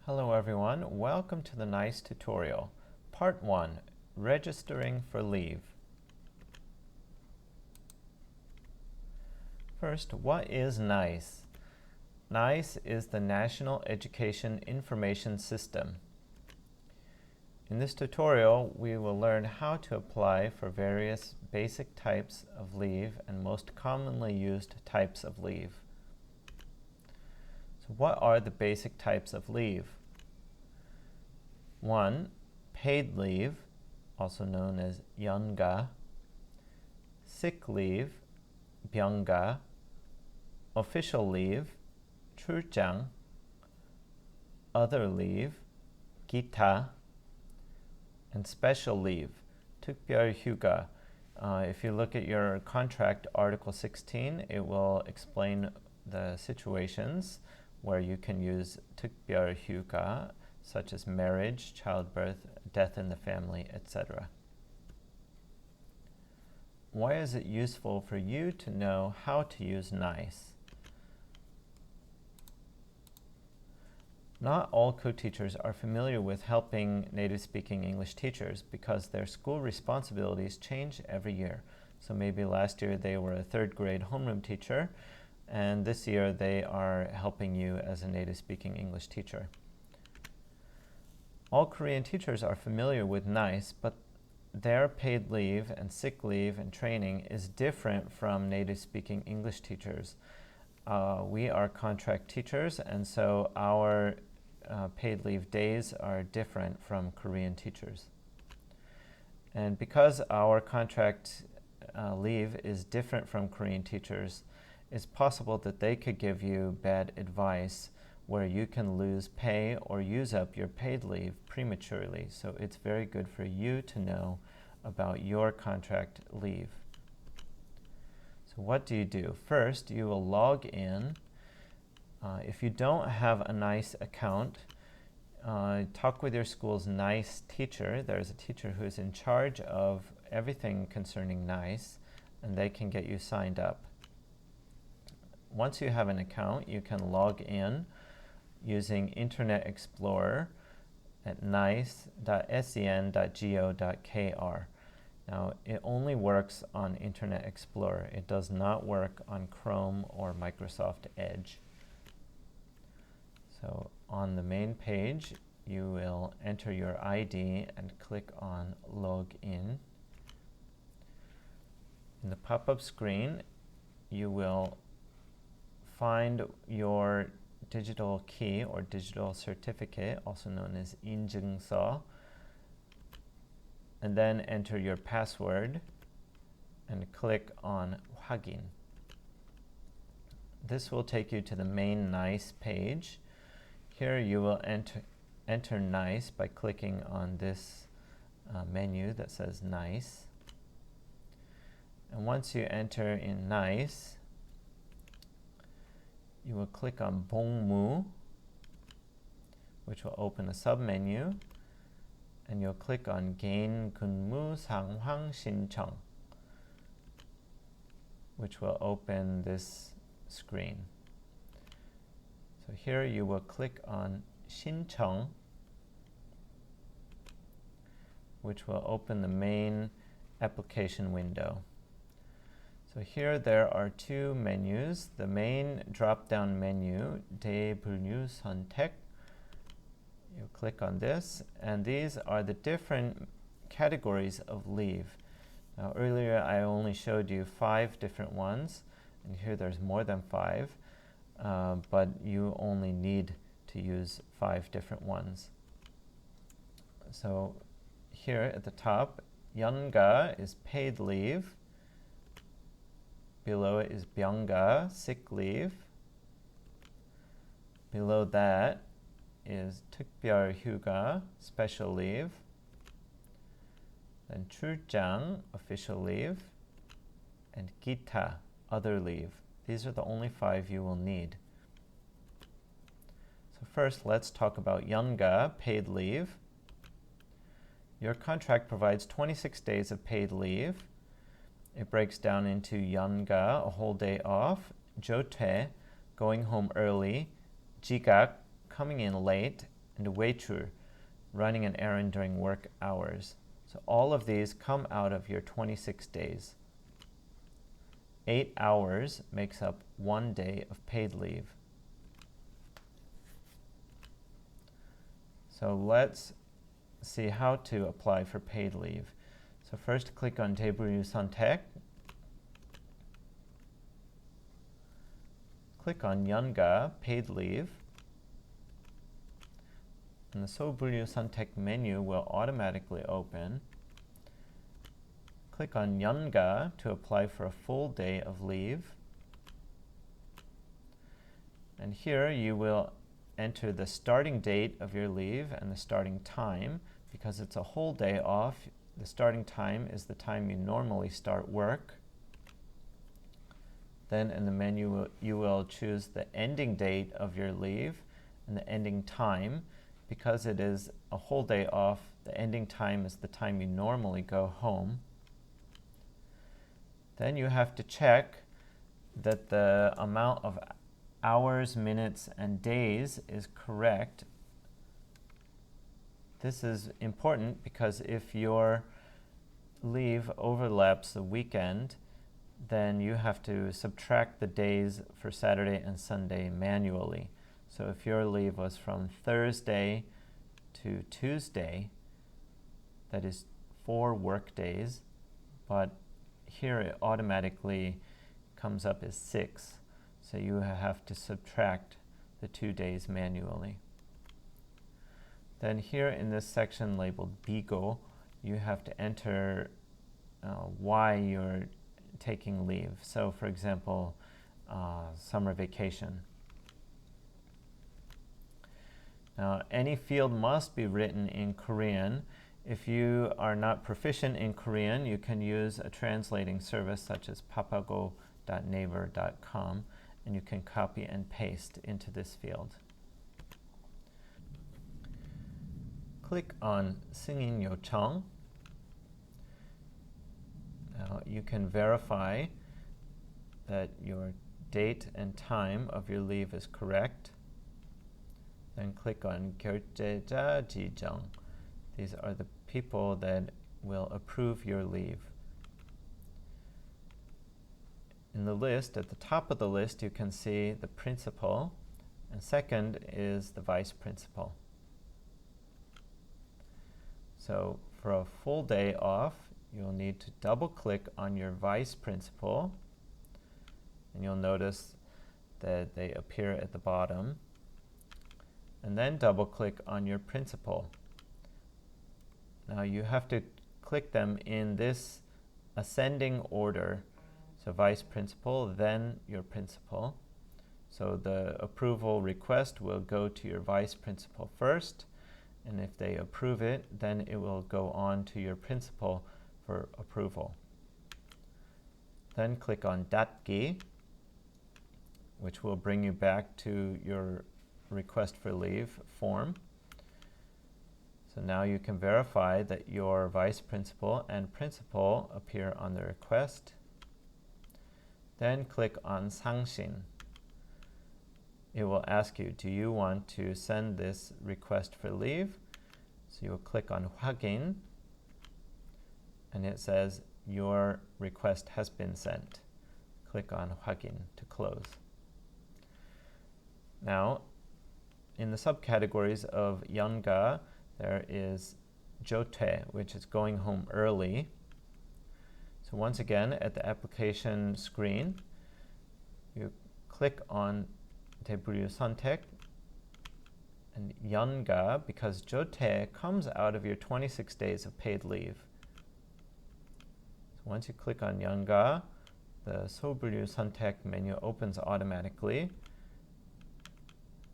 Hello everyone, welcome to the NEIS tutorial. Part 1, Registering for Leave. First, what is NEIS? NEIS is the National Education Information System. In this tutorial, we will learn how to apply for various basic types of leave and most commonly used types of leave. So what are the basic types of leave? 1. Paid leave, also known as Yeon-ga. Sick leave, Byeon-ga. Official leave, Chool-jang. Other leave, Gi-ta. And special leave, 특별휴가. If you look at your contract, Article 16, it will explain the situations where you can use 특별휴가, such as marriage, childbirth, death in the family, etc. Why is it useful for you to know how to use NEIS? Not all co-teachers are familiar with helping native-speaking English teachers because their school responsibilities change every year. So maybe last year they were a third grade homeroom teacher, and this year they are helping you as a native-speaking English teacher. All Korean teachers are familiar with NEIS, but their paid leave and sick leave and training is different from native-speaking English teachers. We are contract teachers, and so our paid leave days are different from Korean teachers. And because our contract leave is different from Korean teachers, it's possible that they could give you bad advice where you can lose pay or use up your paid leave prematurely. So it's very good for you to know about your contract leave. So what do you do? First, you will log in. If you don't have a NEIS account, talk with your school's NEIS teacher. There's a teacher who's in charge of everything concerning NEIS, and they can get you signed up. Once you have an account, you can log in using Internet Explorer at neis.sen.go.kr. Now, it only works on Internet Explorer. It does not work on Chrome or Microsoft Edge. So on the main page, you will enter your ID and click on Login. In the pop-up screen, you will find your digital key or digital certificate, also known as 인증서, and then enter your password and click on 확인. This will take you to the main NEIS page. Here you will enter NEIS by clicking on this menu that says NEIS. And once you enter in NEIS, you will click on 봉무, which will open a submenu, and you'll click on 개인 근무 상황 신청, which will open this screen. So here you will click on 신청, which will open the main application window. So here there are two menus. The main drop-down menu, 대분류 선택. You click on this, and these are the different categories of leave. Now earlier I only showed you 5 different ones, and here there's more than 5, but you only need to use 5 different ones. So here at the top, Yeon-ga is paid leave. Below it is Byeon-ga, sick leave. Below that is 특별휴가, special leave. Then Chool-jang, official leave. And Gi-ta, other leave. These are the only 5 you will need. So first, let's talk about Yeon-ga, paid leave. Your contract provides 26 days of paid leave. It breaks down into Yeon-ga, a whole day off, Jo-tweh, going home early, Ji-gak, coming in late, and Weh-chool, running an errand during work hours. So all of these come out of your 26 days. 8 hours makes up 1 day of paid leave. So let's see how to apply for paid leave. So first click on Teuk-byeol 선택. Click on Yeon-ga, paid leave. And the 특별휴가 선택 menu will automatically open. Click on Yeon-ga to apply for a full day of leave. And here you will enter the starting date of your leave and the starting time. Because it's a whole day off, the starting time is the time you normally start work. Then in the menu, you will choose the ending date of your leave and the ending time. Because it is a whole day off, the ending time is the time you normally go home. Then you have to check that the amount of hours, minutes, and days is correct. This is important because if your leave overlaps the weekend, then you have to subtract the days for Saturday and Sunday manually. So if your leave was from Thursday to Tuesday, that is 4 work days, but here it automatically comes up as 6. So you have to subtract the 2 days manually. Then here in this section labeled Bigo, you have to enter why you're taking leave. So for example, summer vacation. Now, any field must be written in Korean. If you are not proficient in Korean, you can use a translating service such as papago.naver.com, and you can copy and paste into this field. Click on 승인 요청. Now, you can verify that your date and time of your leave is correct. Then click on 결제자 Ji-gak. These are the people that will approve your leave. In the list, at the top of the list, you can see the principal, and second is the vice principal. So for a full day off, you'll need to double-click on your vice principal, and you'll notice that they appear at the bottom. And then double-click on your principal. Now you have to click them in this ascending order. So vice principal, then your principal. So the approval request will go to your vice principal first, and if they approve it, then it will go on to your principal for approval. Then click on 닫기, which will bring you back to your request for leave form. So now you can verify that your vice principal and principal appear on the request. Then click on 상신. It will ask you, do you want to send this request for leave? So you will click on 확인, and it says your request has been sent. Click on 확인 to close. Now, in the subcategories of Yeon-ga, there is Jo-tweh, which is going home early. So once again, at the application screen, you click on 특별휴가 선택 and Yeon-ga, because Jo-tweh comes out of your 26 days of paid leave. So once you click on Yeon-ga, the 특별휴가 선택 menu opens automatically.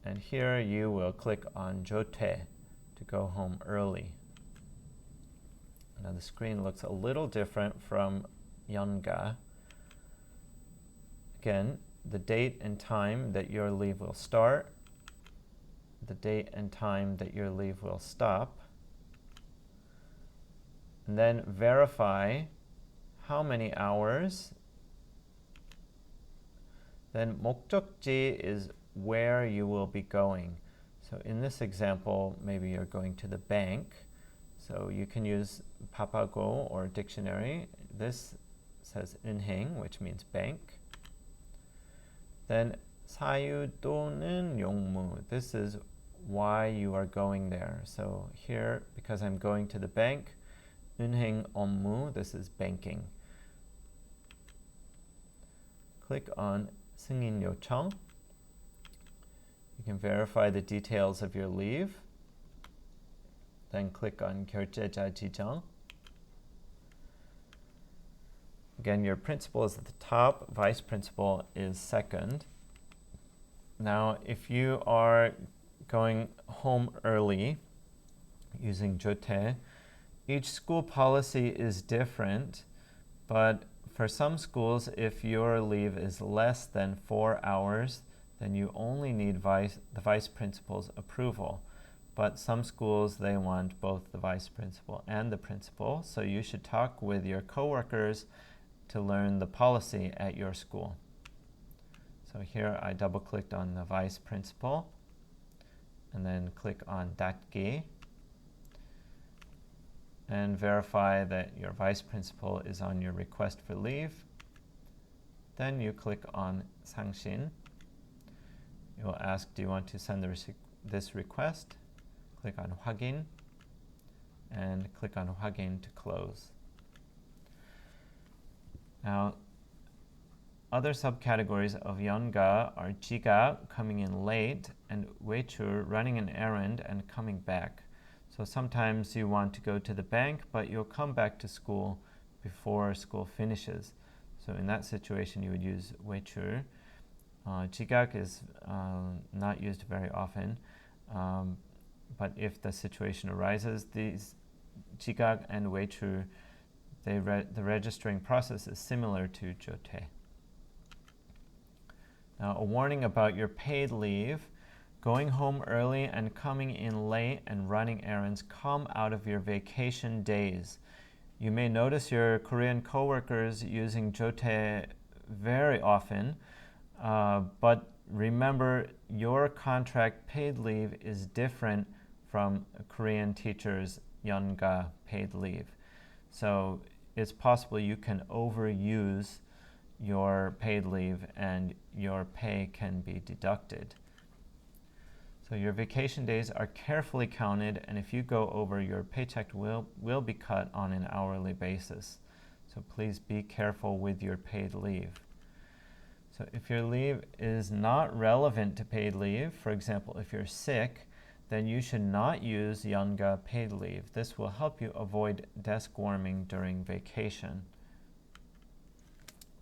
And here you will click on Jo-tweh to go home early. Now the screen looks a little different from Yeon-ga. Again, the date and time that your leave will start, the date and time that your leave will stop, and then verify how many hours. Then 목적지 is where you will be going. So in this example, maybe you're going to the bank. So you can use papago or dictionary. This says 은행, which means bank. Then 사유 또는 용무. This is why you are going there. So here, because I'm going to the bank, 은행 업무, this is banking. Click on 승인 요청. You can verify the details of your leave. Then click on 결제자 지정. Again, your principal is at the top, vice principal is second. Now, if you are going home early using Jo-tweh, each school policy is different, but for some schools, if your leave is less than 4 hours, then you only need the vice principal's approval. But some schools, they want both the vice principal and the principal, so you should talk with your coworkers to learn the policy at your school. So here I double-clicked on the vice principal, and then click on 닫기, and verify that your vice principal is on your request for leave. Then you click on 상신. It will ask, do you want to send this request? Click on 확인, and click on 확인 to close. Now, other subcategories of Yeon-ga are Ji-gak, coming in late, and Weh-chool, running an errand and coming back. So sometimes you want to go to the bank, but you'll come back to school before school finishes. So in that situation, you would use Weh-chool. Ji-gak is not used very often, but if the situation arises, these Ji-gak and Weh-chool, the registering process is similar to Jo-tweh. Now, a warning about your paid leave. Going home early and coming in late and running errands come out of your vacation days. You may notice your Korean coworkers using Jo-tweh very often, but remember, your contract paid leave is different from a Korean teacher's Yeon-ga paid leave. So it's possible you can overuse your paid leave and your pay can be deducted. So your vacation days are carefully counted, and if you go over, your paycheck will be cut on an hourly basis. So please be careful with your paid leave. So if your leave is not relevant to paid leave, for example, if you're sick, then you should not use Yeon-ga paid leave. This will help you avoid desk warming during vacation.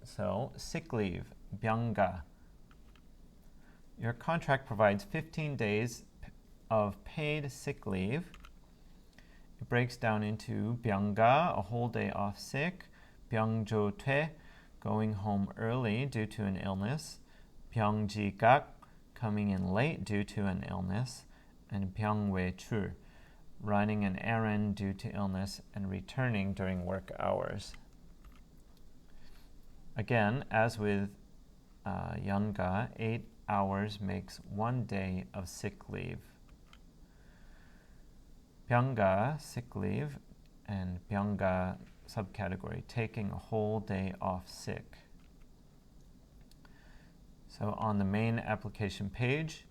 So, sick leave, Byeon-ga. Your contract provides 15 days of paid sick leave. It breaks down into Byeon-ga, a whole day off sick, Byeon-jo-tweh, going home early due to an illness, Byeon-ji-gak, coming in late due to an illness, and Byeon-weh-chool, running an errand due to illness and returning during work hours. Again, as with Yeon-ga, 8 hours makes 1 day of sick leave. Byeon-ga, sick leave, and Byeon-ga subcategory, taking a whole day off sick. So on the main application page,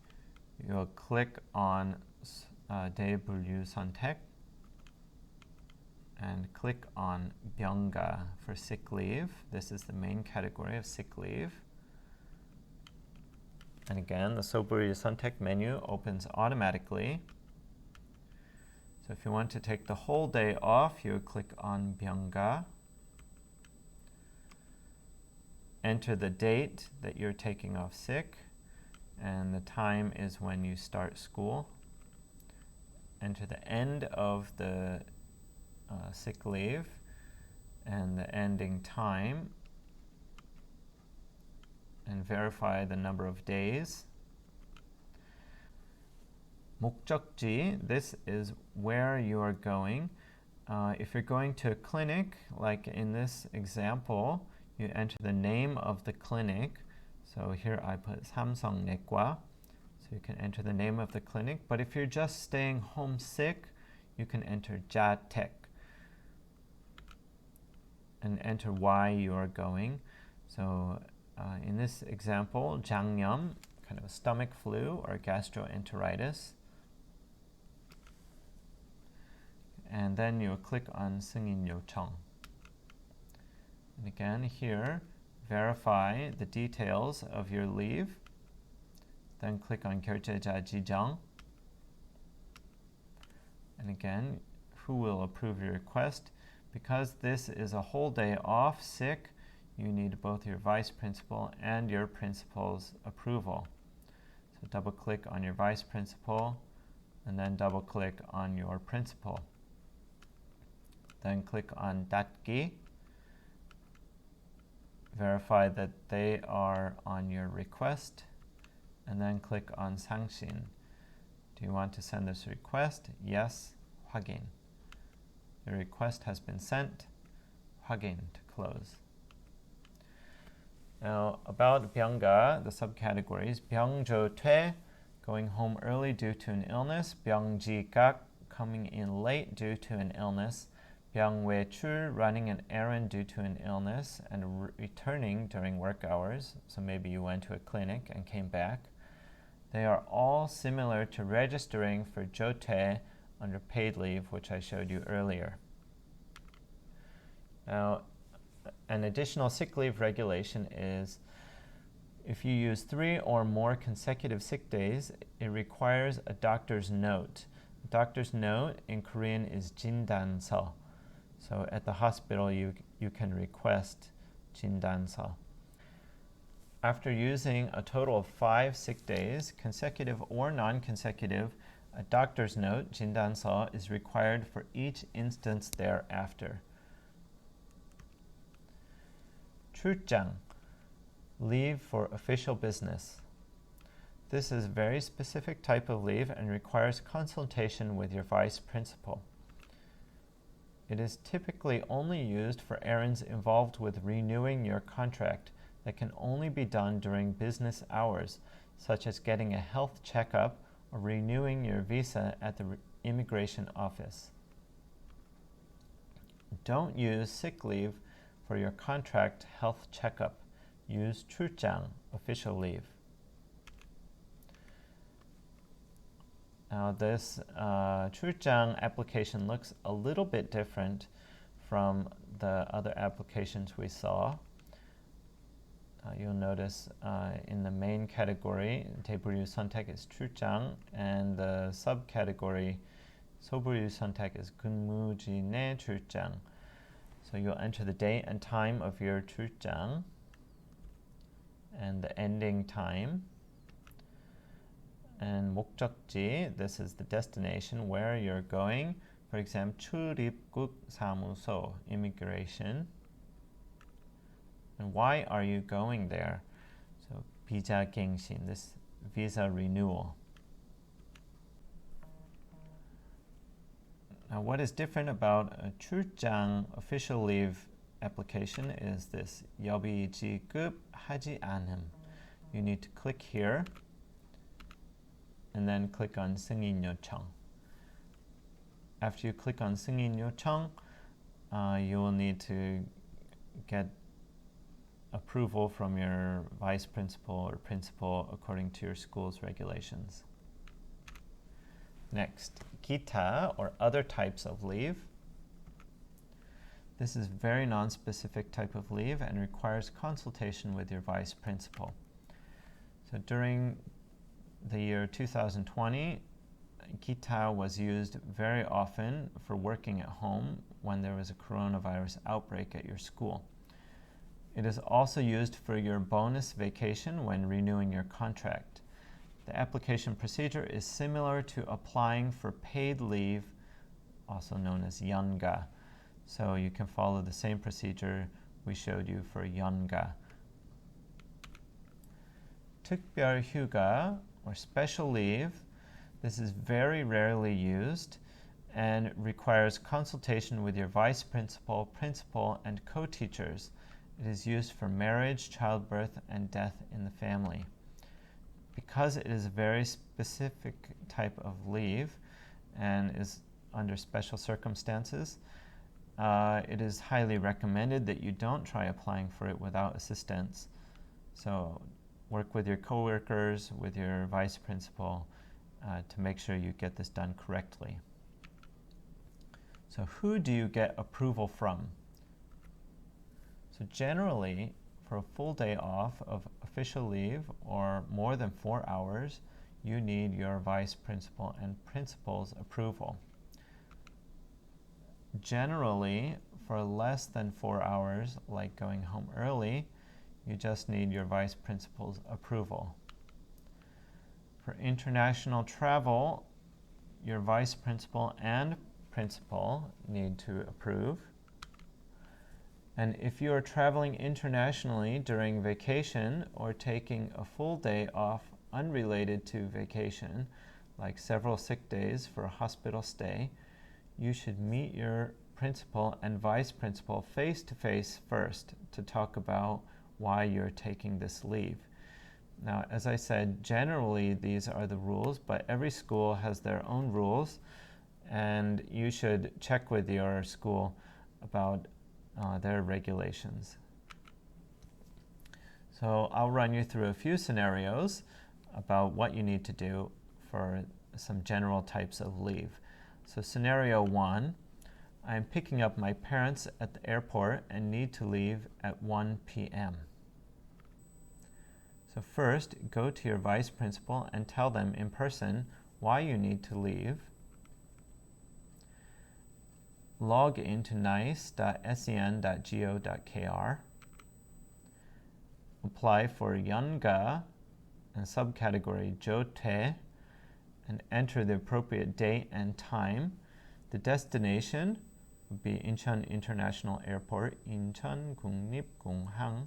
you'll click on 특별휴가 선택 and click on Byeon-ga for sick leave. This is the main category of sick leave. And again, the 특별휴가 선택 menu opens automatically. So if you want to take the whole day off, you would click on Byeon-ga. Enter the date that you're taking off sick, and the time is when you start school. Enter the end of the sick leave and the ending time, and verify the number of days. 목적지, this is where you are going. If you're going to a clinic, like in this example, you enter the name of the clinic. So here I put 삼성내과. So you can enter the name of the clinic, but if you're just staying home sick, you can enter Ja-taek and enter why you are going. So in this example, 장염, kind of a stomach flu or gastroenteritis. And then you'll click on 승인 요청. And again here, verify the details of your leave. Then click on 결제자 Ji-gak. And again, who will approve your request? Because this is a whole day off sick, you need both your vice principal and your principal's approval. So double click on your vice principal and then double click on your principal. Then click on 닫기. Verify that they are on your request and then click on 상신. Do you want to send this request? Yes. 확인. The request has been sent. 확인 to close. Now about Byeon-ga, the subcategories. Jo-tweh, going home early due to an illness. Ji-gak, coming in late due to an illness. Weh-chool, running an errand due to an illness and returning during work hours. So maybe you went to a clinic and came back. They are all similar to registering for Jo-tweh under paid leave, which I showed you earlier. Now, an additional sick leave regulation is if you use 3 or more consecutive sick days, it requires a doctor's note. A doctor's note in Korean is 진단서. So at the hospital, you can request 진단서. After using a total of 5 sick days, consecutive or non-consecutive, a doctor's note, 진단서, is required for each instance thereafter. Chool-jang, leave for official business. This is a very specific type of leave and requires consultation with your vice principal. It is typically only used for errands involved with renewing your contract that can only be done during business hours, such as getting a health checkup or renewing your visa at the immigration office. Don't use sick leave for your contract health checkup. Use Chool-jang, official leave. Now this Chool-jang application looks a little bit different from the other applications we saw. You'll notice in the main category, 대부류 선택 is Chool-jang, and the subcategory, 소부류 선택 is 근무진의 Chool-jang. So you'll enter the date and time of your Chool-jang and the ending time. And 목적지, this is the destination where you're going. For example, 출입국 사무소, immigration. And why are you going there? So 비자 갱신, this visa renewal. Now what is different about a Chool-jang official leave application is this 여비 지급하지 않음. You need to click here and then click on 승인 요청. After you click on 승인 요청, you will need to get approval from your vice principal or principal according to your school's regulations. Next, 기타 or other types of leave. This is very non-specific type of leave and requires consultation with your vice principal. So during the year 2020, 기타 was used very often for working at home when there was a coronavirus outbreak at your school. It is also used for your bonus vacation when renewing your contract. The application procedure is similar to applying for paid leave, also known as Yeon-ga. So you can follow the same procedure we showed you for Yeon-ga. 특별휴가, or special leave, this is very rarely used and requires consultation with your vice principal, principal, and co-teachers. It is used for marriage, childbirth, and death in the family. because it is a very specific type of leave and is under special circumstances, it is highly recommended that you don't try applying for it without assistance. So work with your coworkers, with your vice principal, to make sure you get this done correctly. So who do you get approval from? So generally, for a full day off of official leave or more than 4 hours, you need your vice principal and principal's approval. Generally, for less than 4 hours, like going home early, you just need your vice principal's approval. For international travel, your vice principal and principal need to approve. And if you are traveling internationally during vacation or taking a full day off unrelated to vacation, like several sick days for a hospital stay, you should meet your principal and vice principal face-to-face first to talk about why you're taking this leave. Now, as I said, generally these are the rules, but every school has their own rules, and you should check with your school about their regulations. So I'll run you through a few scenarios about what you need to do for some general types of leave. So scenario 1, I'm picking up my parents at the airport and need to leave at 1 p.m. So first, go to your vice principal and tell them in person why you need to leave. Log into neis.sen.go.kr. Apply for Yeon-ga and subcategory Jo-tweh and enter the appropriate date and time. The destination would be Incheon International Airport, Incheon 국립공항,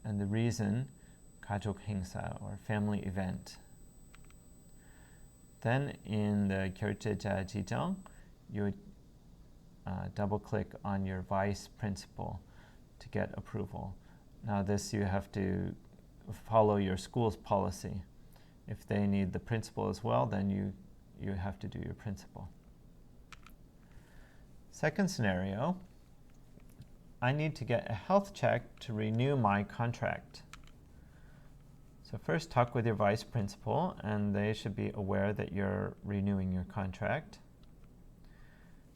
and the reason, 가족 행사, or family event. Then in the 결제자 지정, you would double-click on your vice principal to get approval. Now this, you have to follow your school's policy. If they need the principal as well, then you have to do your principal. Second scenario, I need to get a health check to renew my contract. So first, talk with your vice principal, and they should be aware that you're renewing your contract.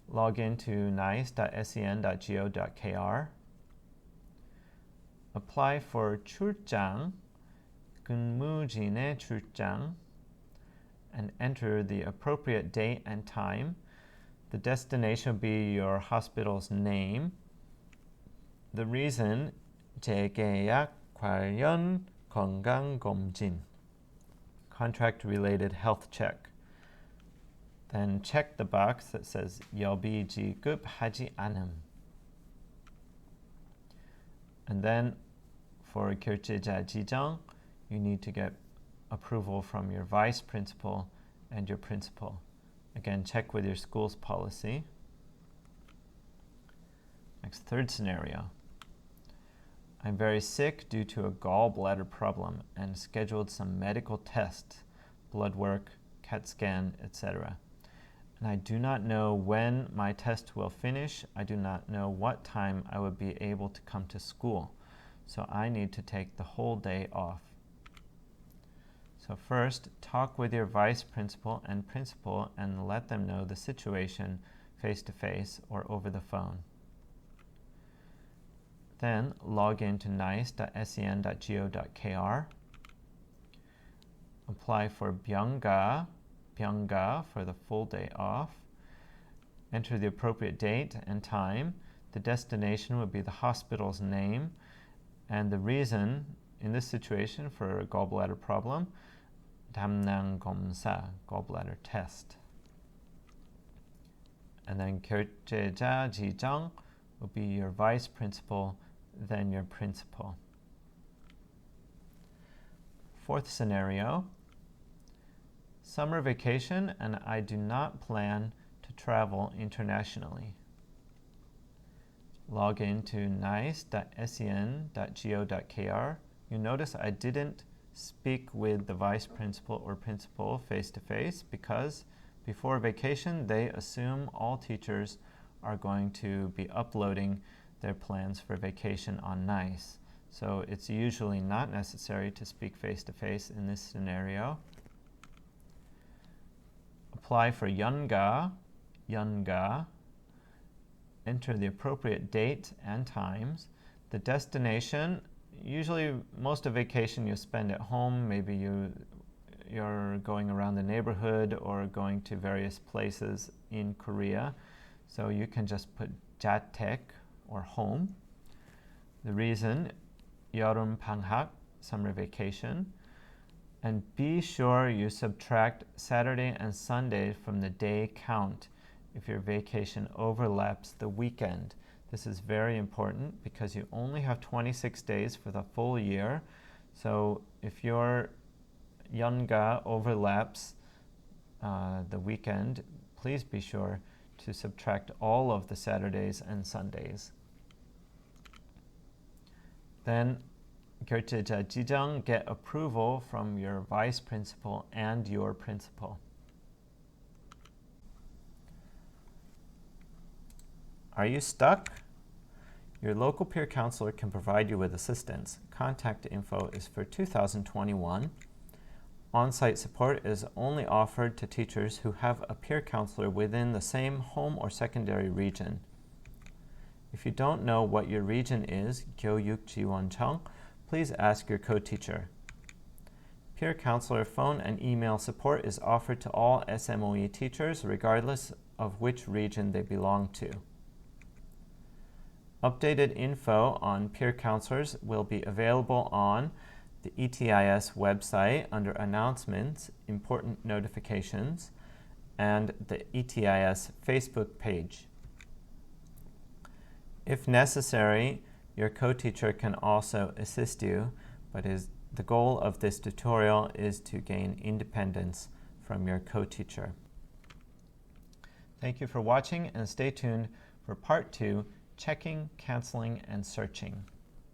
Log into neis.sen.go.kr. Apply for Chool-jang, 근무진의 출장, and enter the appropriate date and time. The destination will be your hospital's name. The reason, 재계약 관련 건강검진, contract-related health check. Then check the box that says 여비 지급하지 않음. And then for 결제자 지정, you need to get approval from your vice principal and your principal. Again, check with your school's policy. Next, third scenario. I'm very sick due to a gallbladder problem and scheduled some medical tests, blood work, CAT scan, etc. And I do not know when my test will finish. I do not know what time I would be able to come to school. So I need to take the whole day off. So first, talk with your vice principal and principal and let them know the situation face-to-face or over the phone. Then log into neis.sen.go.kr. Apply for Byeon-ga for the full day off. Enter the appropriate date and time. The destination would be the hospital's name. And the reason in this situation for a gallbladder problem, 담낭 검사, gallbladder test. And then 결제자 지정 will be your vice principal, then your principal. Fourth scenario, summer vacation and I do not plan to travel internationally. Log into neis.sen.go.kr. You notice I didn't speak with the vice principal or principal face-to-face because before vacation they assume all teachers are going to be uploading their plans for vacation on NEIS. So it's usually not necessary to speak face-to-face in this scenario. Apply for Yeon-ga, enter the appropriate date and times. The destination, usually most of vacation you spend at home. Maybe you're going around the neighborhood or going to various places in Korea. So you can just put 자택 or home. The reason, 여름 방학, summer vacation. And be sure you subtract Saturday and Sunday from the day count if your vacation overlaps the weekend. This is very important because you only have 26 days for the full year. So if your Yeon-ga overlaps the weekend, please be sure to subtract all of the Saturdays and Sundays. Then 결제자 Ji-gak, get approval from your vice principal and your principal. Are you stuck? Your local peer counselor can provide you with assistance. Contact info is for 2021. On-site support is only offered to teachers who have a peer counselor within the same home or secondary region. If you don't know what your region is, 교육지원청, please ask your co-teacher. Peer counselor phone and email support is offered to all SMOE teachers regardless of which region they belong to. Updated info on peer counselors will be available on the ETIS website under Announcements, Important Notifications, and the ETIS Facebook page. If necessary, your co-teacher can also assist you, but the goal of this tutorial is to gain independence from your co-teacher. Thank you for watching and stay tuned for part 2, checking, canceling, and searching.